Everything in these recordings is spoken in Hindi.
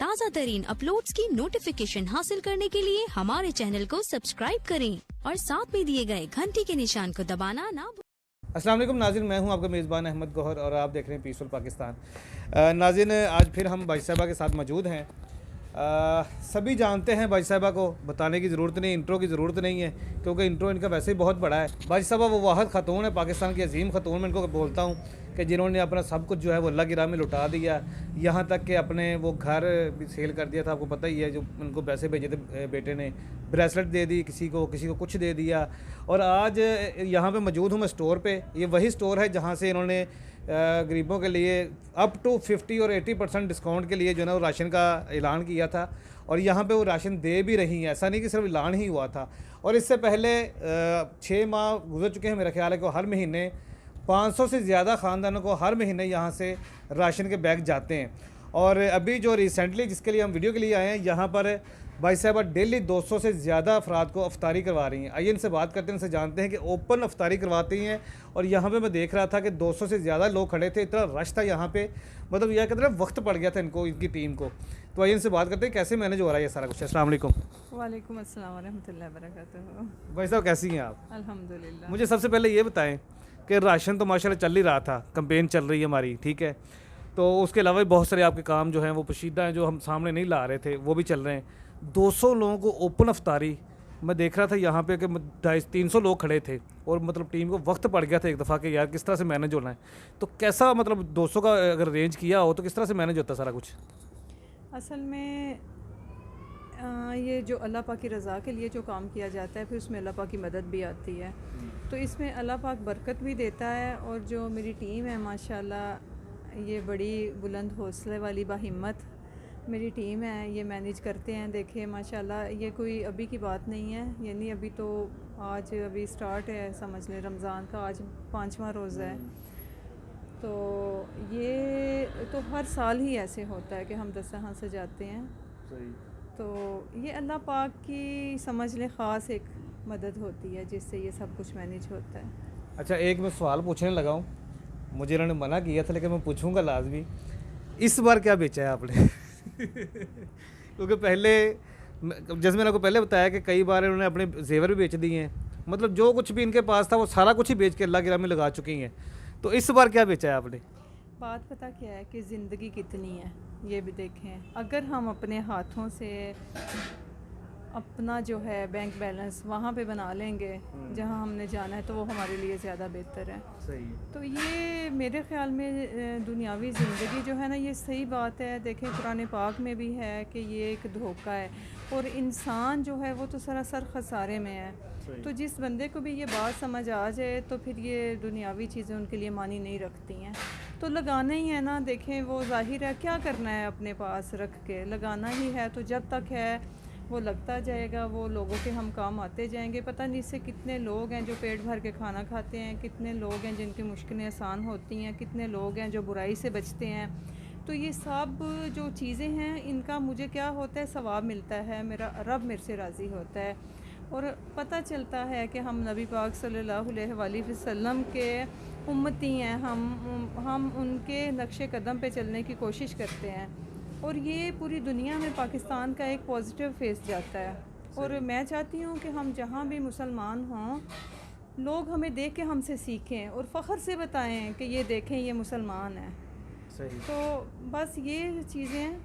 ताज़ा तरीन अपलोड्स की नोटिफिकेशन हासिल करने के लिए हमारे चैनल को सब्सक्राइब करें और साथ में दिए गए घंटी के निशान को दबाना ना भूलें। अस्सलाम वालेकुम नाज़रीन, मैं हूं आपका मेज़बान अहमद गौहर और आप देख रहे हैं पीसफुल पाकिस्तान। नाज़रीन, आज फिर हम बाजी साहिबा के साथ मौजूद हैं। सभी जानते हैं बाजी साहिबा को, बताने की ज़रूरत नहीं, इंट्रो की ज़रूरत नहीं है क्योंकि इंट्रो इनका वैसे ही बहुत बड़ा है। बाजी साहिबा वो वाहिद ख़तून है, पाकिस्तान की अजीम ख़तून, मैं इनको बोलता हूँ कि जिन्होंने अपना सब कुछ जो है वो अल्लाह की राह में लुटा दिया। यहाँ तक कि अपने वो घर भी सेल कर दिया था, आपको पता ही है, जो उनको पैसे भेजे थे बेटे ने, ब्रेसलेट दे दी किसी को कुछ दे दिया। और आज यहाँ पे मौजूद हूँ मैं स्टोर पे। ये वही स्टोर है जहाँ से इन्होंने गरीबों के लिए अप टू 50 और 80% डिस्काउंट के लिए जो है ना वो राशन का ऐलान किया था और यहाँ पे वो राशन दे भी रही हैं। ऐसा नहीं कि सिर्फ ऐलान ही हुआ था। और इससे पहले 6 माह गुजर चुके हैं, मेरा ख्याल है कि हर महीने 500 से ज़्यादा ख़ानदानों को हर महीने यहाँ से राशन के बैग जाते हैं। और अभी जो रिसेंटली जिसके लिए हम वीडियो के लिए आए हैं, यहाँ पर भाई साहबा डेली 200 से ज़्यादा अफराद को अफ्तारी करवा रही हैं। आइए इनसे बात करते हैं, इनसे जानते हैं कि ओपन अफ्तारी करवाती हैं। और यहाँ पे मैं देख रहा था कि 200 से ज़्यादा लोग खड़े थे, इतना रश था यहाँ पे, मतलब यह कहते हैं वक्त पड़ गया था इनको, इनकी टीम को। तो आइए इनसे बात करते हैं कैसे मैनेज हो रहा है ये सारा कुछ। अस्सलाम वालेकुम। वालेकुम अस्सलाम वरहमतुल्लाहि वबरकातुहू। भाई साहब कैसी हैं आप? अल्हम्दुलिल्लाह। मुझे सबसे पहले ये बताएं कि राशन तो माशाल्लाह चल ही रहा था, कंपेन चल रही है हमारी, ठीक है, तो उसके अलावा भी बहुत सारे आपके काम जो हैं वो पोशीदा हैं, जो हम सामने नहीं ला रहे थे, वो भी चल रहे हैं। 200 लोगों को ओपन अफ्तारी, मैं देख रहा था यहाँ पे कि 250-300 लोग खड़े थे और मतलब टीम को वक्त पड़ गया था एक दफ़ा कि यार किस तरह से मैनेज होना है। तो कैसा, मतलब 200 का अगर रेंज किया हो तो किस तरह से मैनेज होता है सारा कुछ? असल में ये जो अल्लाह पाक की रज़ा के लिए जो काम किया जाता है, फिर उसमें अल्लाह पाक की मदद भी आती है, तो इसमें अल्लाह पाक बरकत भी देता है। और जो मेरी टीम है माशाल्लाह, ये बड़ी बुलंद हौसले वाली बाहिम्मत मेरी टीम है, ये मैनेज करते हैं। देखिए माशाल्लाह, ये कोई अभी की बात नहीं है, यानी अभी तो आज अभी स्टार्ट है, समझ लें रमज़ान का आज 5वां रोज़ा है। तो ये तो हर साल ही ऐसे होता है कि हम दस्तरखान सजाते हैं। तो ये अल्लाह पाक की समझ लें ख़ास एक मदद होती है जिससे ये सब कुछ मैनेज होता है। अच्छा, एक मैं सवाल पूछने लगा हूँ, मुझे इन्होंने मना किया था लेकिन मैं पूछूंगा लाजमी। इस बार क्या बेचा है आपने? क्योंकि पहले, जैसे मैंने आपको पहले बताया कि कई बार इन्होंने अपने जेवर भी बेच दिए हैं, मतलब जो कुछ भी इनके पास था वो सारा कुछ ही बेच के अल्लाह की राह में लगा चुकी हैं। तो इस बार क्या बेचा है आपने? बात पता क्या है कि ज़िंदगी कितनी है ये भी देखें। अगर हम अपने हाथों से अपना जो है बैंक बैलेंस वहाँ पे बना लेंगे जहाँ हमने जाना है, तो वो हमारे लिए ज़्यादा बेहतर है। सही है। तो ये मेरे ख़्याल में दुनियावी ज़िंदगी जो है ना, ये सही बात है। देखें कुरान पाक में भी है कि ये एक धोखा है और इंसान जो है वो तो सरासर खसारे में है। तो जिस बंदे को भी ये बात समझ आ जाए तो फिर ये दुनियावी चीज़ें उनके लिए मानी नहीं रखती हैं। तो लगाना ही है ना, देखें वो ज़ाहिर है, क्या करना है अपने पास रख के, लगाना ही है। तो जब तक है वो लगता जाएगा, वो लोगों के हम काम आते जाएंगे। पता नहीं इससे कितने लोग हैं जो पेट भर के खाना खाते हैं, कितने लोग हैं जिनकी मुश्किलें आसान होती हैं, कितने लोग हैं जो बुराई से बचते हैं। तो ये सब जो चीज़ें हैं इनका मुझे क्या होता है, सवाब मिलता है, मेरा रब मेरे से राज़ी होता है। और पता चलता है कि हम नबी पाक सल्लल्लाहु अलैहि वसल्लम के उम्मती हैं, हम उनके नक्शे कदम पे चलने की कोशिश करते हैं। और ये पूरी दुनिया में पाकिस्तान का एक पॉजिटिव फेस जाता है। और मैं चाहती हूँ कि हम जहाँ भी मुसलमान हों, लोग हमें देख के हमसे सीखें और फ़ख्र से बताएं कि ये देखें ये मुसलमान है। सही। तो बस ये चीज़ें,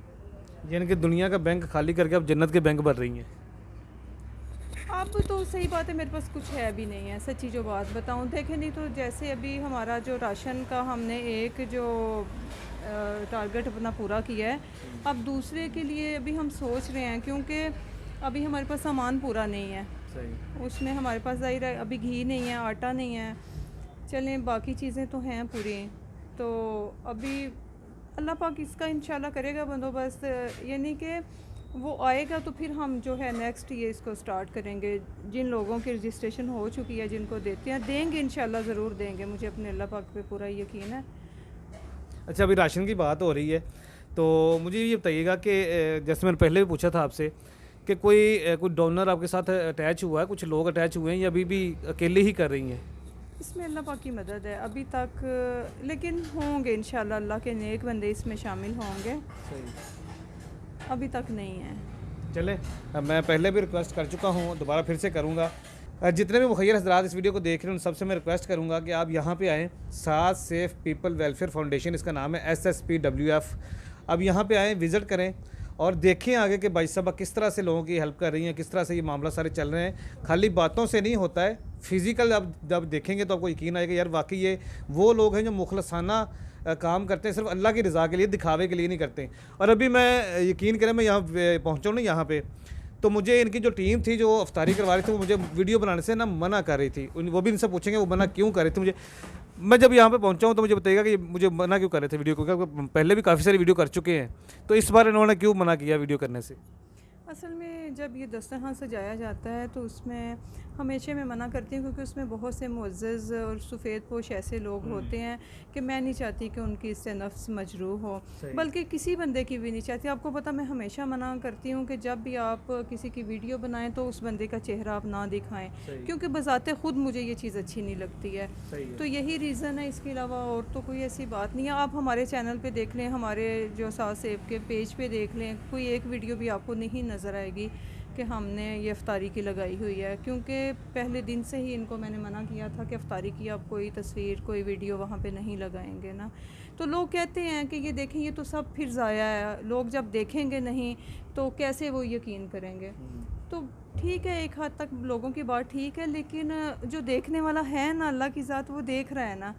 यानी कि दुनिया का बैंक खाली करके अब जन्नत के बैंक भर रही हैं। अब तो सही बात है, मेरे पास कुछ है भी नहीं है, सच्ची जो बात बताऊं। देखें नहीं तो जैसे अभी हमारा जो राशन का हमने एक जो टारगेट अपना पूरा किया है, अब दूसरे के लिए अभी हम सोच रहे हैं, क्योंकि अभी हमारे पास सामान पूरा नहीं है। सही। उसमें हमारे पास ज़ाहिर है अभी घी नहीं है, आटा नहीं है, चलें बाकी चीज़ें तो हैं पूरी। तो अभी अल्लाह पाक इसका इंशाल्लाह करेगा बंदोबस्त, यानी कि वो आएगा तो फिर हम जो है नेक्स्ट ये इसको स्टार्ट करेंगे। जिन लोगों की रजिस्ट्रेशन हो चुकी है, जिनको देते हैं, देंगे इंशाल्लाह, ज़रूर देंगे, मुझे अपने अल्लाह पाक पे पूरा यकीन है। अच्छा, अभी राशन की बात हो रही है तो मुझे ये बताइएगा कि जैसे मैंने पहले भी पूछा था आपसे कि कोई डोनर आपके साथ अटैच हुआ है, कुछ लोग अटैच हुए हैं या अभी भी अकेले ही कर रही हैं? इसमें अल्लाह पाक की मदद है अभी तक, लेकिन होंगे इंशाल्लाह, अल्लाह के नेक बंदे इसमें शामिल होंगे। सही। अभी तक नहीं है। चले, मैं पहले भी रिक्वेस्ट कर चुका हूँ, दोबारा फिर से करूँगा। जितने भी मुखैर हज़रात इस वीडियो को देख रहे हैं उन सबसे मैं रिक्वेस्ट करूँगा कि आप यहाँ पे आएँ। साथ सेफ पीपल वेलफेयर फाउंडेशन इसका नाम है, SSPWF। अब यहाँ पे आएँ, विज़िट करें और देखें आगे कि भाई साहब किस तरह से लोगों की हेल्प कर रही हैं, किस तरह से ये मामला सारे चल रहे हैं। खाली बातों से नहीं होता है, फिज़िकल अब जब देखेंगे तो आपको यकीन आएगा यार वाकई ये वो लोग हैं जो मुखलसाना काम करते हैं, सिर्फ अल्लाह की रज़ा के लिए, दिखावे के लिए नहीं करते। और अभी मैं यकीन करें, मैं यहाँ पहुँचा ना यहाँ पे, तो मुझे इनकी जो टीम थी जो अफ्तारी करवा रही थी वो मुझे वीडियो बनाने से ना मना कर रही थी। वो भी इनसे पूछेंगे वो मना क्यों कर रही थी मुझे। मैं जब यहाँ पे पहुँचा हूँ तो मुझे बताइएगा कि मुझे मना क्यों कर रहे थे वीडियो को, क्योंकि पहले भी काफ़ी सारी वीडियो कर चुके हैं, तो इस बार इन्होंने क्यों मना किया वीडियो करने से? असल में जब ये दस्तरखान सजाया जाता है तो उसमें हमेशा मैं मना करती हूँ, क्योंकि उसमें बहुत से मुअज़्ज़ज़ और सफ़ेद पोश ऐसे लोग होते हैं कि मैं नहीं चाहती कि उनकी इससे नफ्स मजरूह हो, बल्कि किसी बंदे की भी नहीं चाहती। आपको पता, मैं हमेशा मना करती हूँ कि जब भी आप किसी की वीडियो बनाएं तो उस बंदे का चेहरा आप ना दिखाएं, क्योंकि बज़ाते ख़ुद मुझे ये चीज़ अच्छी नहीं लगती है। तो यही रीज़न है, इसके अलावा और तो कोई ऐसी बात नहीं है। आप हमारे चैनल पर देख लें, हमारे जो साथ सेब के पेज पर देख लें, कोई एक वीडियो भी आपको नहीं नज़र आएगी कि हमने ये इफ्तारी की लगाई हुई है, क्योंकि पहले दिन से ही इनको मैंने मना किया था कि इफ्तारी की आप कोई तस्वीर कोई वीडियो वहाँ पे नहीं लगाएंगे ना। तो लोग कहते हैं कि ये देखें ये तो सब फिर ज़ाया है, लोग जब देखेंगे नहीं तो कैसे वो यकीन करेंगे। तो ठीक है, एक हद तक लोगों की बात ठीक है, लेकिन जो देखने वाला है ना, अल्लाह की ज़ात, वो देख रहा है ना,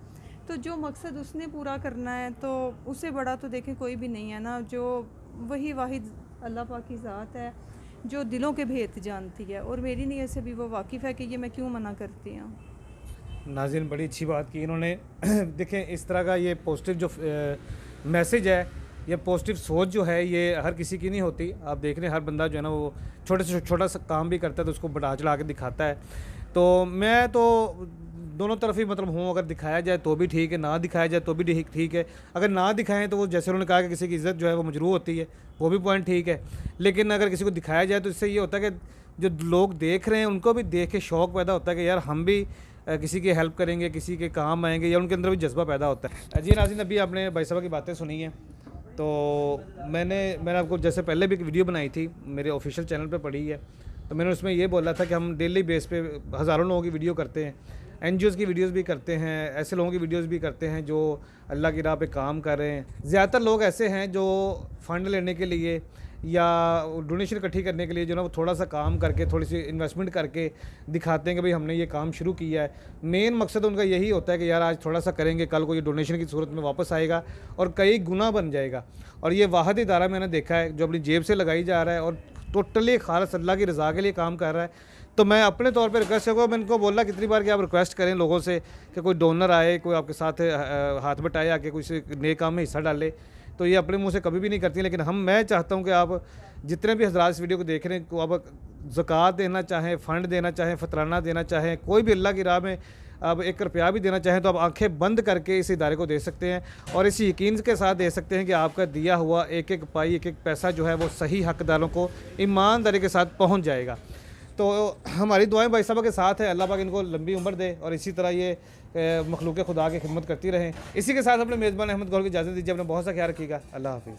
तो जो मकसद उसने पूरा करना है तो उससे बड़ा तो देखें कोई भी नहीं है ना। जो वही वाहिद अल्लाह पाक की ज़ात है जो दिलों के भेद जानती है, और मेरी नीयत से भी वो वाकिफ़ है कि ये मैं क्यों मना करती हूँ। नाज़रीन, बड़ी अच्छी बात की इन्होंने। देखें, इस तरह का ये पॉजिटिव जो मैसेज है, ये पॉजिटिव सोच जो है, ये हर किसी की नहीं होती। आप देख रहे हैं हर बंदा जो है ना वो छोटे से छोटा सा काम भी करता है तो उसको बढ़ा चढ़ा के दिखाता है। तो मैं तो दोनों तरफ ही मतलब हूँ, अगर दिखाया जाए तो भी ठीक है, ना दिखाया जाए तो भी ठीक है। अगर ना दिखाएं तो वो जैसे उन्होंने कहा कि किसी की इज़्ज़त जो है वो मजरूह होती है, वो भी पॉइंट ठीक है। लेकिन अगर किसी को दिखाया जाए तो इससे ये होता है कि जो लोग देख रहे हैं उनको भी देख के शौक़ पैदा होता है कि यार हम भी किसी की हेल्प करेंगे, किसी के काम आएंगे, या उनके अंदर भी जज्बा पैदा होता है। जी नाज़रीन, अभी आपने भाई साहब की बातें सुनी हैं, तो मैंने आपको जैसे पहले भी एक वीडियो बनाई थी, मेरे ऑफिशियल चैनल पे पड़ी है, तो मैंने उसमें ये बोला था कि हम डेली बेस पे हज़ारों लोगों की वीडियो करते हैं, NGOs की वीडियोस भी करते हैं, ऐसे लोगों की वीडियोस भी करते हैं जो अल्लाह की राह पे काम कर रहे हैं। ज़्यादातर लोग ऐसे हैं जो फ़ंड लेने के लिए या डोनेशन इकट्ठी करने के लिए जो ना वो थोड़ा सा काम करके, थोड़ी सी इन्वेस्टमेंट करके दिखाते हैं कि भाई हमने ये काम शुरू किया है। मेन मकसद उनका यही होता है कि यार आज थोड़ा सा करेंगे, कल को ये डोनेशन की सूरत में वापस आएगा और कई गुना बन जाएगा। और ये वाहिद इदारा मैंने देखा है जो अपनी जेब से लगाई जा रहा है और टोटली खालिस अल्लाह की रज़ा के लिए काम कर रहा है। तो मैं अपने तौर पे रिक्वेस्ट करूँगा, मैं इनको बोला कितनी बार कि आप रिक्वेस्ट करें लोगों से कि कोई डोनर आए, कोई आपके साथ हाथ बटाए, आके कोई नए काम में हिस्सा डाले। तो ये अपने मुंह से कभी भी नहीं करती, लेकिन मैं चाहता हूँ कि आप जितने भी हज़रात इस वीडियो को देख रहे हैं, को आप ज़कात देना चाहें, फ़ंड देना चाहें, फतराना देना चाहें, कोई भी अल्लाह की राह में आप 1 रुपया भी देना चाहें तो आप आंखें बंद करके इस इदारे को दे सकते हैं और इस यकीन के साथ दे सकते हैं कि आपका दिया हुआ एक एक पाई, एक एक पैसा जो है वो सही हकदारों को ईमानदारी के साथ पहुँच जाएगा। तो हमारी दुआएं भाई साहब के साथ है, अल्लाह पाक इनको लंबी उम्र दे और इसी तरह ये मखलूक खुदा की खिदमत करती रहें। इसी के साथ अपने मेज़बान अहमद गौहर की इजाज़त दीजिए। अपना बहुत सा ख्याल रखिएगा। अल्लाह हाफ़िज़।